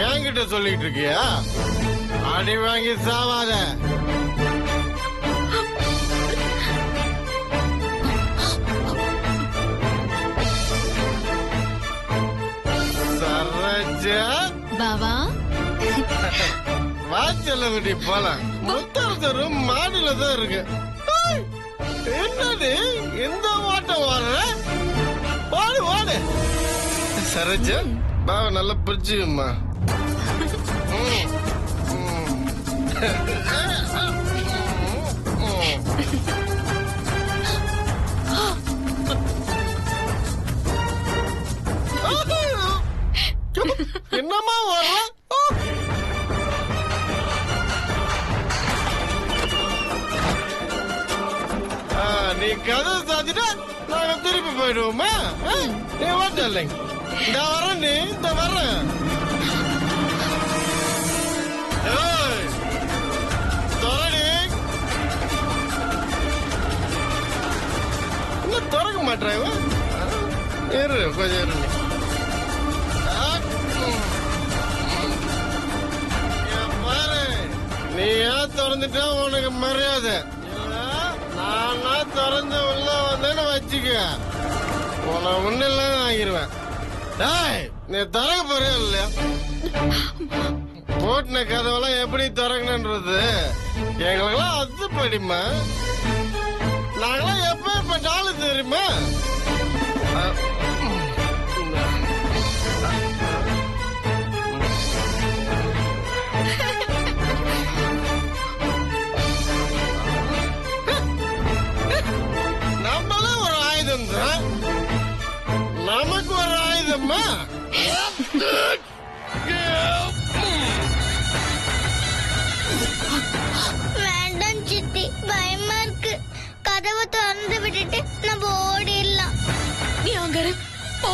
என்கிட்ட சொல்லிட்டு இருக்கியா? அடி வாங்கி சாவாத. சரோஜா பாவா வாச்சலகுடி போலாம். முத்தரசரு மாடியில தான் இருக்கு. என்னது இந்த ஓட்டம் ஓடுற? ஓடு ஓடு. சரோஜா பாவா நல்லா பிடிச்சுமா. என்னமா வர? நீ கதை சாத்திட்டா நாங்க திருப்பி போயிடுவோமா? நீ ஓட்ட இல்லைங்க. இந்த வரேன், நீ இந்த வரேன். இன்னும் திறக்க மாட்டேன். இரு கொஞ்சம் இரு. நீ ஏன் திறந்துட்டா உனக்கு மரியாதை. நானா திறந்து உள்ள வந்தேன்னு வச்சுக்க, உன ஒண்ணு ஆகிருவேன். நீ திறக்க போறியா இல்லையா? போட்டின கதவெல்லாம் எப்படி திறக்கணுன்றது எங்களுக்கெல்லாம் அது படிமா. நாங்களாம் எப்ப ஆளு தெரியுமா? நம்மளும் ஒரு ஆயுதம் தான். நமக்கு ஒரு ஆயுதமா? வேண்டாம் சித்தி, பயமா இருக்கு. கதவை திறந்து விட்டுட்டு நம்ம ஓடிடலாம். நீ அங்க இரு. போ.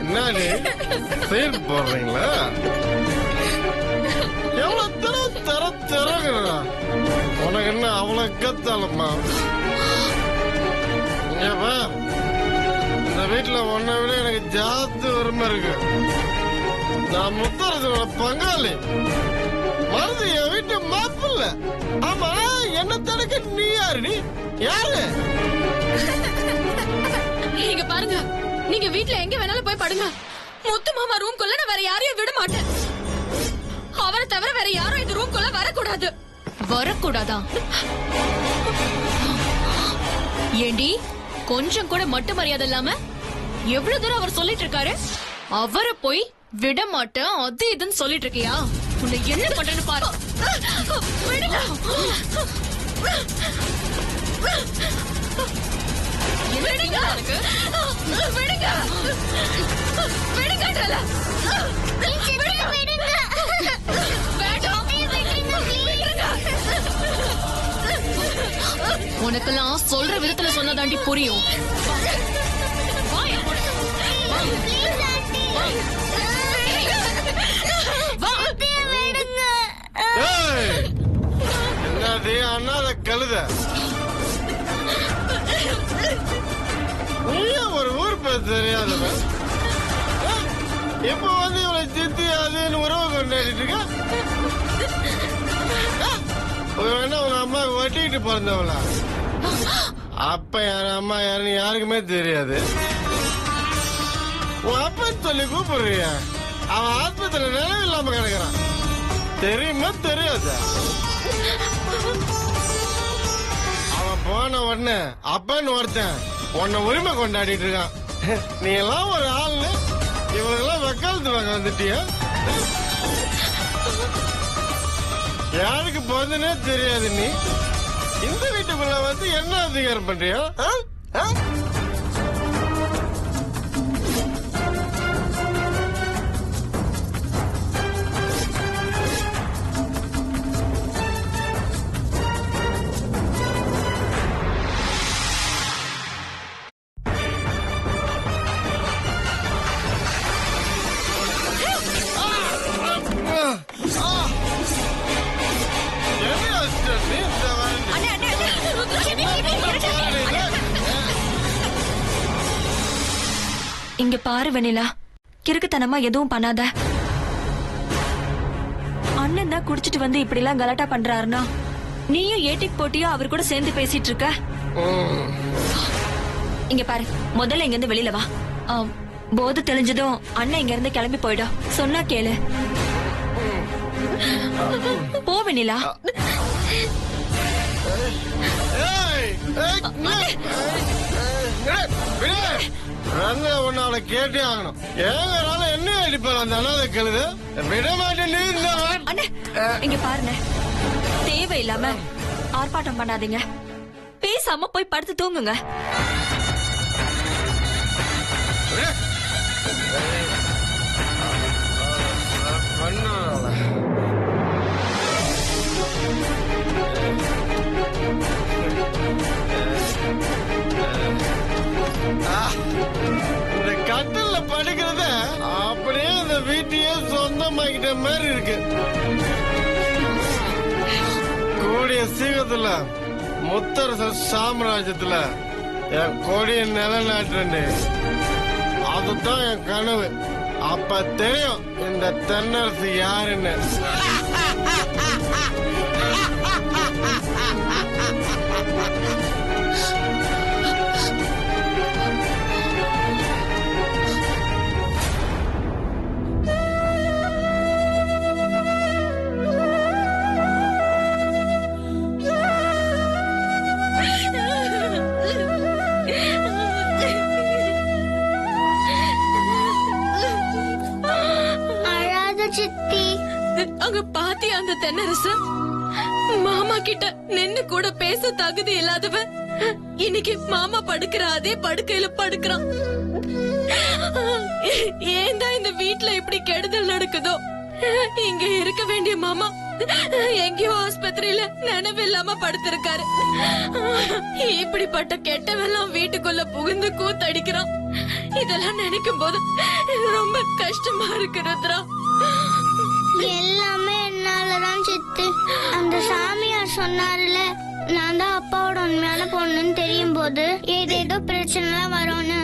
என்னடி சீன் போடுறீங்களா? எவ்வளவு திறக்கிறா உனக்கு என்ன அவ்வளவு கத்தாலம்மா? இந்த வீட்டுல ஒன்ன விட எனக்கு ஜாஸ்தி உரிமை இருக்கு. நான் முத்தரசோட பங்காளி. மருது என் வீட்டு மாப்பிள்ள. ஆமா, என்ன தடுக்க நீ யாரு? யாரு? நீங்க பாருங்க, நீங்க வீட்ல எங்க வேணாலும் போய் படுங்க. முத்து மாமா ரூம் குள்ள நான் வேற யாரையும் விட மாட்டேன். அவரை தவிர வேற யாரும் இந்த ரூம் குள்ள வரக்கூடாது. வரக்கூடாதா? ஏண்டி கொஞ்சம் கூட மட்டு மரியாதை இல்லாம எவ்வளவு தூரம் அவர் சொல்லிட்டு இருக்காரு. அவரை போய் விட மாட்டேன் அது இதுன்னு சொல்லிட்டு இருக்கியா? உன்னை என்ன பண்றேன்னு பாரு. விடுங்க. விடுங்க. விடுங்க. விடுங்கன்றல. விடுங்க. வேண்டாம். விடுங்க. உனக்கெல்லாம் சொல்ற விதத்துல சொன்னதாண்டி புரியும். Please, aunty. சித்தியை விடுங்க. ஏய், என்னது அண்ணாத கழுத? நீயே ஒரு ஊர் பேர் தெரியாதவன். இப்ப வந்து இவளை சித்தி அதுன்னு உறவு கொண்டாடிட்டு இருக்க. என்ன உங்க அம்மா ஒட்டிக்கிட்டு பிறந்தவளா? அப்ப யாரு அம்மா யாருன்னு யாருக்குமே தெரியாது. உன் அப்பன்னு சொல்லி கூப்பிடுறிய, அவன் ஆஸ்பத்திரி நினைவு இல்லாம கிடக்குறான். தெரியுமா தெரியாது? அவன் போன உடனே அப்பன்னு ஒருத்தன் உன்னை உரிமை கொண்டாடிட்டு இருக்கான். நீ எல்லாம் ஒரு ஆள்னு இவங்கெல்லாம் வக்காலத்து வாங்க வந்துட்டிய. யாருக்கு போதுன்னே தெரியாது. நீ இந்த வீட்டுக்குள்ள வந்து என்ன அதிகாரம் பண்றியா? இங்க பாரு வெண்ணிலா, கிறுக்குத்தனமா எதுவும் பண்ணாத. அண்ணன் தான் குடிச்சிட்டு வந்து இப்படி எல்லாம் கலாட்டா பண்றாருன்னா நீயும் ஏட்டிக்கு போட்டியோ அவர் கூட சேர்ந்து பேசிட்டு இருக்க. இங்க பாரு, முதல்ல இங்க இருந்து வெளியில வா. போது தெளிஞ்சதும் அண்ணன் இங்க இருந்து கிளம்பி போயிடும். சொன்னா கேளு. போ வெண்ணிலா. உன்னால கேட்டே ஆகணும். ஏங்கனால என்ன அடிப்பார் அந்த அனாதை கழுது? விட மாட்டேன். அண்ணே இங்க பாருங்க, தேவையில்லாம ஆர்ப்பாட்டம் பண்ணாதீங்க. பேசாம போய் படுத்து தூங்குங்க. இந்த கட்டல்ல படுக்கிறத அப்படியே இந்த வீட்டையே சொந்தமாக்கிட்ட மாதிரி இருக்கு. கூடிய சீக்கிரத்துல முத்தரச சாம்ராஜ்யத்துல என் கொடிய நிலநாட்டுறேன். அதுதான் என் கனவு. அப்ப தெரியும் இந்த தென்னரசு யாருன்னு. சித்தி அங்க பாத்தி அந்த தென்னரசு மாமா கிட்ட நின்னு கூட பேச தகுதி இல்லாதவன் இன்னைக்கு மாமா படுக்கிற அதே படுக்கையில படுக்கிறான். ஏன் தான் இந்த வீட்டுல இப்படி கெடுதல் நடக்குதோ? இங்க இருக்க வேண்டிய மாமா எங்கேயோ ஆஸ்பத்திரியில நினைவு இல்லாம படுத்திருக்காரு. இப்படிப்பட்ட கெட்டவெல்லாம் வீட்டுக்குள்ள புகுந்து கூத்தடிக்கிறான். இதெல்லாம் நினைக்கும் போது ரொம்ப கஷ்டமா இருக்கு ருத்ரா. எல்லாமே என்னாலதான் சித்து. அந்த சாமியார் சொன்னார்ல, நான் தான் அப்பாவோட உண்மையான பொண்ணுன்னு தெரியும் போது ஏதேதோ பிரச்சனை வரும்னு.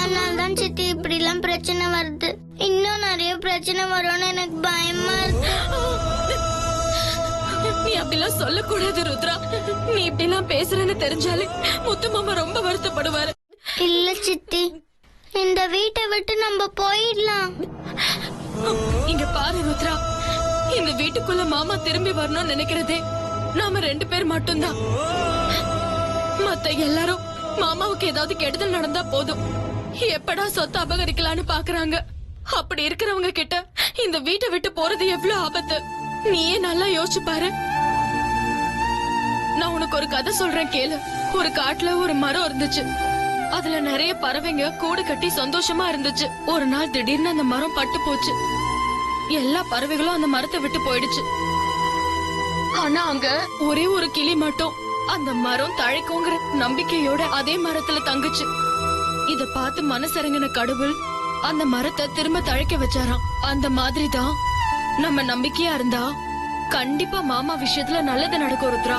அதனாலதான் சித்தி இப்படி எல்லாம் பிரச்சனை வருது. இன்னும் நிறைய பிரச்சனை வரும்னு எனக்கு பயமா இருக்கு. நீ அப்படிலாம் சொல்லக்கூடாது ருத்ரா. நீ இப்படி எல்லாம் பேசுறேன்னு தெரிஞ்சாலே முத்து மாமா ரொம்ப வருத்தப்படுவாரு. இல்ல சித்தி, இந்த வீட்டை விட்டு நம்ம போயிடலாம். இங்க பாரு ருத்ரா, இந்த வீட்டுக்குள்ள மாமா திரும்பி வரணும்னு நினைக்கிறதே நாம 2 பேர் மட்டும்தான். மத்த எல்லாரும் மாமாவுக்கு ஏதாவது கெடுதல் நடந்தா போதும் எப்படா சொத்து அபகரிக்கலான்னு பாக்குறாங்க. அப்படி இருக்கிறவங்க கிட்ட இந்த வீட்டை விட்டு போறது எவ்வளவு ஆபத்து நீயே நல்லா யோசிச்சு பாரு. நான் உனக்கு ஒரு கதை சொல்றேன் கேளு. ஒரு காட்டுல ஒரு மரம் இருந்துச்சு. அதுல நிறைய பறவைங்க கூடு கட்டி சந்தோஷமா இருந்துச்சு. ஒரு நாள் திடீர்னு அந்த மரம் பட்டு போச்சு. எல்லா பறவைகளும் அந்த மரத்தை விட்டு போயிடுச்சு. ஆனா அங்க ஒரே ஒரு கிளி மட்டும் அந்த மரம் தழைக்குங்கிற நம்பிக்கையோட அதே மரத்துல தங்குச்சு. இத பார்த்து மனசரங்கின கடவுள் அந்த மரத்தை திரும்ப தழைக்க வச்சாராம். அந்த மாதிரிதான் நம்ம நம்பிக்கையா இருந்தா கண்டிப்பா மாமா விஷயத்துல நல்லது நடக்கும் ருத்ரா.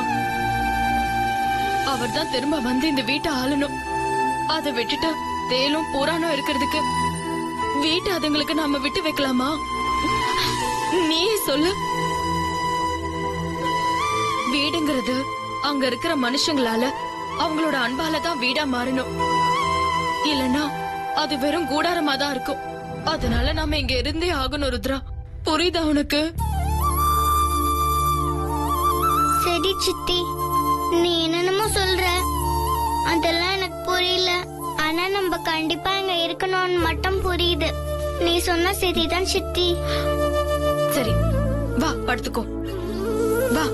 அவர் தான் திரும்ப வந்து இந்த வீட்டை ஆளணும். அதை விட்டுட்டு தேலும் புராணம் இருக்கிறதுக்கு வீட்டை அதுங்களுக்கு நாம விட்டு வைக்கலாமா? நீ சொல்லு. வீடுங்கிறது அங்க இருக்கிற மனுஷங்களால அவங்களோட அன்பால தான் வீடா மாறணும். இல்லனா அது வெறும் கூடாரமா தான் இருக்கும். அதனால நாம இங்க இருந்தே ஆகணும் ருத்ரா. புரியுதா உனக்கு? சரி சித்தி, நீ என்னென்னமோ சொல்ற, அதெல்லாம் எனக்கு புரியல. ஆனா நம்ம கண்டிப்பா இங்க இருக்கணும்னு மட்டும் புரியுது. நீ சொன்ன சரிதான் சித்தி. சரி வா படுத்துக்கோ வா.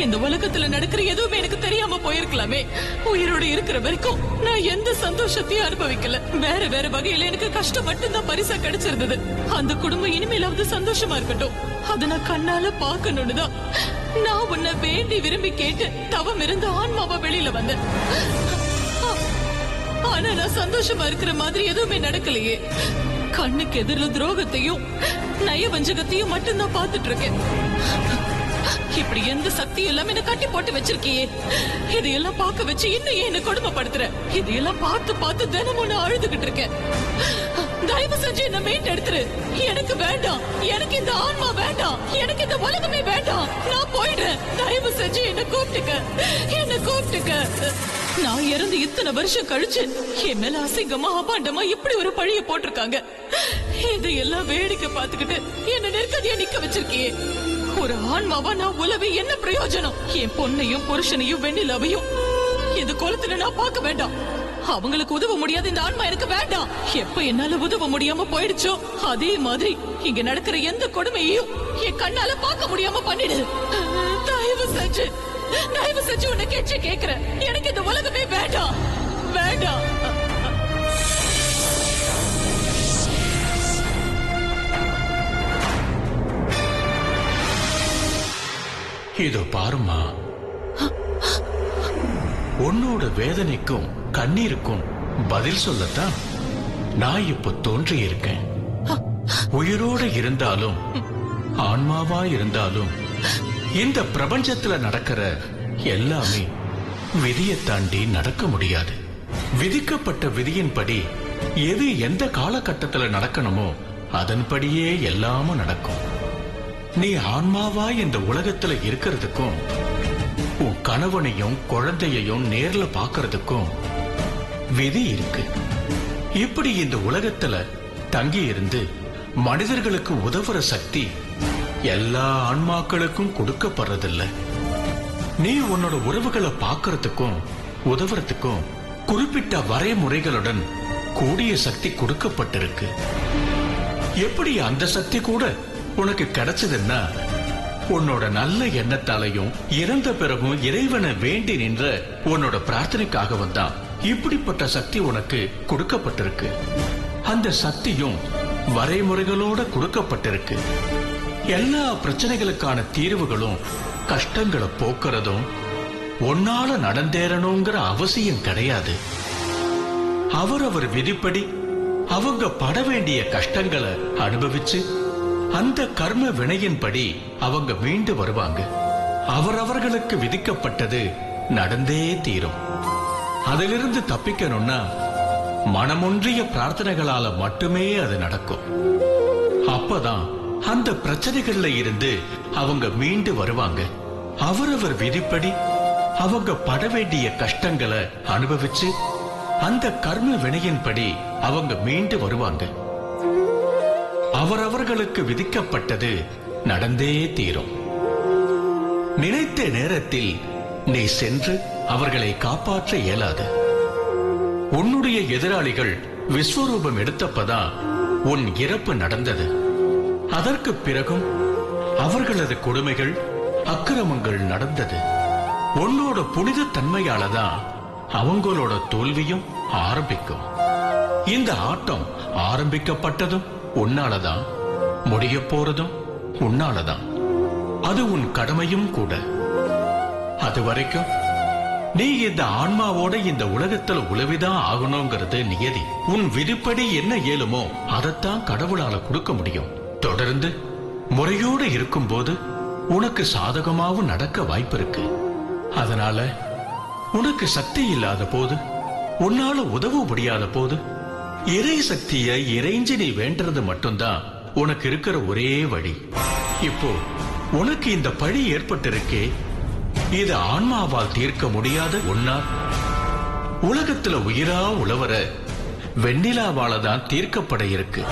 இந்த உலகத்துல நடக்கிற எதுவுமே எனக்கு தெரியாம போயிருக்கலாமே. உயிரோட இருக்கிற வரைக்கும் நான் எந்த சந்தோஷத்தையும் அனுபவிக்கல. வேற வேற வகையில எனக்கு கஷ்டம் மட்டும்தான் பரிசா கிடைச்சிருந்தது. அந்த குடும்பம் இனிமேலாவது சந்தோஷமா இருக்கட்டும், அத நான் கண்ணால பாக்கணும்னு தான் நான் உன்னை வேண்டி விரும்பி கேட்டு தவம் இருந்து ஆன்மாவா வெளியில வந்தேன். ஆனா நான் சந்தோஷமா இருக்கிற மாதிரி எதுவுமே நடக்கலையே. கண்ணுக்கு எதிரில துரோகத்தையும் நயவஞ்சகத்தையும் மட்டும்தான் பாத்துட்டு இருக்கேன். இப்படி எந்த சக்தியும் இல்லாம என்ன கட்டி போட்டு வச்சிருக்கியே. இதையெல்லாம் பார்க்க வச்சு இன்னும் ஏன் என்ன கொடுமைப்படுத்துற? இதையெல்லாம் பார்த்து பார்த்து தினமும் நான் அழுதுகிட்டு இருக்கேன். தயவு செஞ்சு என்ன மீட்டெடுத்துரு. எனக்கு வேண்டாம், எனக்கு இந்த ஆன்மா வேண்டாம், எனக்கு இந்த உலகமே வேண்டாம். நான் போயிடுறேன். தயவு செஞ்சு என்ன கூப்பிட்டுக்க, என்ன கூப்பிட்டுக்க. நான் இறந்து இத்தனை வருஷம் கழிச்சு என் மேல அசிங்கமா அபாண்டமா இப்படி ஒரு பழிய போட்டிருக்காங்க. இதையெல்லாம் வேடிக்கை பார்த்துக்கிட்டு என்ன நெருக்கடியா நிக்க வச்சிருக்கியே. ஒரு ஆன்மாவா நான் உலவி என்ன பிரயோஜனம்? என் பொண்ணையும் புருஷனையும் வெண்ணிலவையும் இந்த குளத்துல நான் பார்க்க வேண்டாம். அவங்களுக்கு உதவ முடியாது இந்த ஆன்மா எனக்கு வேண்டாம். எப்ப என்னால உதவ முடியாம போயிடுச்சோ அதே மாதிரி இங்க நடக்கிற எந்த கொடுமையையும் என் கண்ணால பார்க்க முடியாம பண்ணிடு. தயவு செஞ்சு தயவு செஞ்சு உன்னை கேட்ச கேக்குறேன். எனக்கு இந்த உலகமே வேண்டாம், வேண்டாம். இதோ பாருமா, உன்னோட வேதனைக்கும் கண்ணீருக்கும் பதில் சொல்லத்தான் நான் இப்ப தோன்றி இருக்கேன். உயிரோட இருந்தாலும் ஆன்மாவா இருந்தாலும் இந்த பிரபஞ்சத்துல நடக்கிற எல்லாமே விதியை தாண்டி நடக்க முடியாது. விதிக்கப்பட்ட விதியின்படி எது எந்த காலகட்டத்துல நடக்கணுமோ அதன்படியே எல்லாமும் நடக்கும். நீ ஆன்மாவா இந்த உலகத்துல இருக்கிறதுக்கும் உன் கணவனையும் குழந்தையையும் நேர்ல பாக்குறதுக்கும் விதி இருக்கு. இப்படி இந்த உலகத்துல தங்கி இருந்து மனிதர்களுக்கு உதவுற சக்தி எல்லா ஆன்மாக்களுக்கும் கொடுக்கப்படுறதில்ல. நீ உன்னோட உறவுகளை பாக்குறதுக்கும் உதவுறதுக்கும் குறிப்பிட்ட வரைமுறைகளுடன் கூடிய சக்தி கொடுக்கப்பட்டிருக்கு. எப்படி அந்த சக்தி கூட உனக்கு கிடைச்சதுன்னா உன்னோட நல்ல எண்ணத்தாலையும் இறந்த பிறகும் இறைவனை வேண்டி நின்ற உன்னோட பிரார்த்தனைக்காகவும் தான் இப்படிப்பட்ட சக்தி உனக்கு கொடுக்கப்பட்டிருக்கு. அந்த சக்தியும் வரைமுறைகளோட கொடுக்கப்பட்டிருக்கு. எல்லா பிரச்சனைகளுக்கான தீர்வுகளும் கஷ்டங்களை போக்குறதும் ஒன்னால நடந்தேறணுங்கிற அவசியம் கிடையாது. அவரவர் விதிப்படி அவங்க பட வேண்டிய கஷ்டங்களை அனுபவிச்சு அந்த கர்ம வினையின்படி அவங்க மீண்டு வருவாங்க. அவரவர்களுக்கு விதிக்கப்பட்டது நடந்தே தீரும். அதிலிருந்து தப்பிக்கணும்னா மனமொன்றிய பிரார்த்தனைகளால மட்டுமே அது நடக்கும். அப்பதான் அந்த பிரச்சனைகள்ல இருந்து அவங்க மீண்டு வருவாங்க. அவரவர் விதிப்படி அவங்க பட வேண்டிய கஷ்டங்களை அனுபவிச்சு அந்த கர்ம வினையின்படி அவங்க மீண்டு வருவாங்க. அவரவர்களுக்கு விதிக்கப்பட்டது நடந்தே தீரும். நினைத்த நேரத்தில் நீ சென்று அவர்களை காப்பாற்ற இயலாது. உன்னுடைய எதிராளிகள் விஸ்வரூபம் எடுத்தப்பதான் உன் இறப்பு நடந்தது. அதற்கு பிறகும் அவர்களது கொடுமைகள் அக்கிரமங்கள் நடந்தது. உன்னோட புனித தன்மையாலதான் அவங்களோட தோல்வியும் ஆரம்பிக்கும். இந்த ஆட்டம் ஆரம்பிக்கப்பட்டதும் உன்னாலதான், முடிய போறதும் உன்னாலதான். அது உன் கடமையும் கூட. அது வரைக்கும் நீ இந்த ஆன்மாவோட இந்த உலகத்துல உழவிதான் ஆகணுங்கிறது நியதி. உன் விதிப்படி என்ன இயலுமோ அதைத்தான் கடவுளால கொடுக்க முடியும். தொடர்ந்து முறையோடு இருக்கும்போது உனக்கு சாதகமாவும் நடக்க வாய்ப்பு இருக்கு. அதனால உனக்கு சக்தி இல்லாத போது, உன்னால உதவ முடியாத போது இறை சக்தியை இறைஞ்சி நீ வேண்டது மட்டும்தான் உனக்கு இருக்கிற ஒரே வழி. இப்போ உனக்கு இந்த பழி ஏற்பட்டிருக்கே, இது ஆன்மாவால் தீர்க்க முடியாத ஒன்னா. உலகத்துல உயிரா உழவர வெண்ணிலாவால தான் தீர்க்கப்பட இருக்கு.